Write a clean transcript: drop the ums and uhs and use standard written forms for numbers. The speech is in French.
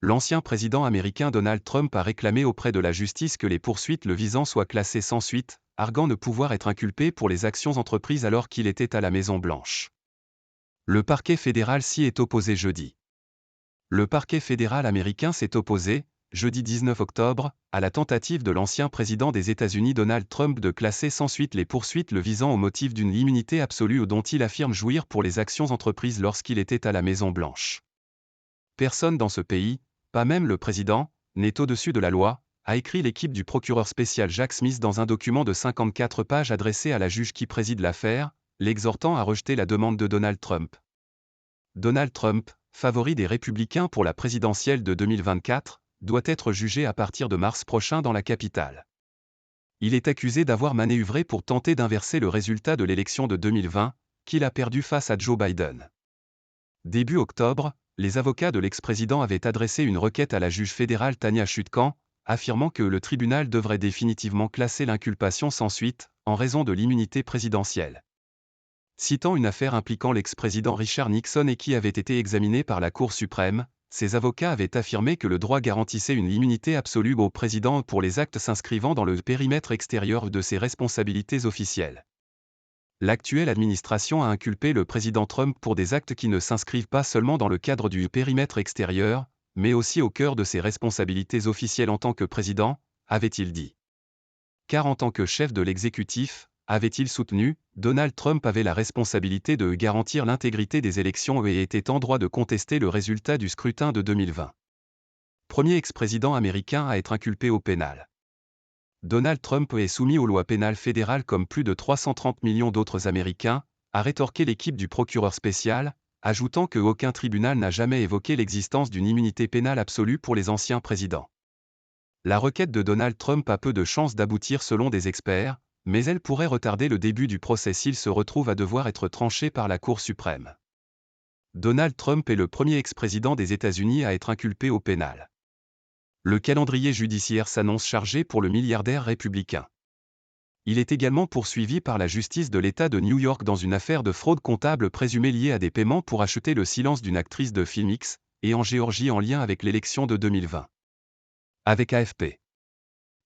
L'ancien président américain Donald Trump a réclamé auprès de la justice que les poursuites le visant soient classées sans suite, arguant ne pouvoir être inculpé pour les actions entreprises alors qu'il était à la Maison-Blanche. Le parquet fédéral s'y est opposé jeudi. Le parquet fédéral américain s'est opposé, jeudi 19 octobre, à la tentative de l'ancien président des États-Unis Donald Trump de classer sans suite les poursuites le visant au motif d'une immunité absolue dont il affirme jouir pour les actions entreprises lorsqu'il était à la Maison-Blanche. Personne dans ce pays, pas même le président, n'est au-dessus de la loi, a écrit l'équipe du procureur spécial Jack Smith dans un document de 54 pages adressé à la juge qui préside l'affaire, l'exhortant à rejeter la demande de Donald Trump. Donald Trump, favori des républicains pour la présidentielle de 2024, doit être jugé à partir de mars prochain dans la capitale. Il est accusé d'avoir manœuvré pour tenter d'inverser le résultat de l'élection de 2020, qu'il a perdu face à Joe Biden. Début octobre, les avocats de l'ex-président avaient adressé une requête à la juge fédérale Tanya Chutkan, affirmant que le tribunal devrait définitivement classer l'inculpation sans suite, en raison de l'immunité présidentielle. Citant une affaire impliquant l'ex-président Richard Nixon et qui avait été examinée par la Cour suprême, ces avocats avaient affirmé que le droit garantissait une immunité absolue au président pour les actes s'inscrivant dans le périmètre extérieur de ses responsabilités officielles. L'actuelle administration a inculpé le président Trump pour des actes qui ne s'inscrivent pas seulement dans le cadre du périmètre extérieur, mais aussi au cœur de ses responsabilités officielles en tant que président, avait-il dit. Car en tant que chef de l'exécutif, avait-il soutenu, Donald Trump avait la responsabilité de garantir l'intégrité des élections et était en droit de contester le résultat du scrutin de 2020. Premier ex-président américain à être inculpé au pénal. Donald Trump est soumis aux lois pénales fédérales comme plus de 330 millions d'autres Américains, a rétorqué l'équipe du procureur spécial, ajoutant que aucun tribunal n'a jamais évoqué l'existence d'une immunité pénale absolue pour les anciens présidents. La requête de Donald Trump a peu de chances d'aboutir selon des experts, mais elle pourrait retarder le début du procès s'il se retrouve à devoir être tranché par la Cour suprême. Donald Trump est le premier ex-président des États-Unis à être inculpé au pénal. Le calendrier judiciaire s'annonce chargé pour le milliardaire républicain. Il est également poursuivi par la justice de l'État de New York dans une affaire de fraude comptable présumée liée à des paiements pour acheter le silence d'une actrice de film X, et en Géorgie en lien avec l'élection de 2020. Avec AFP.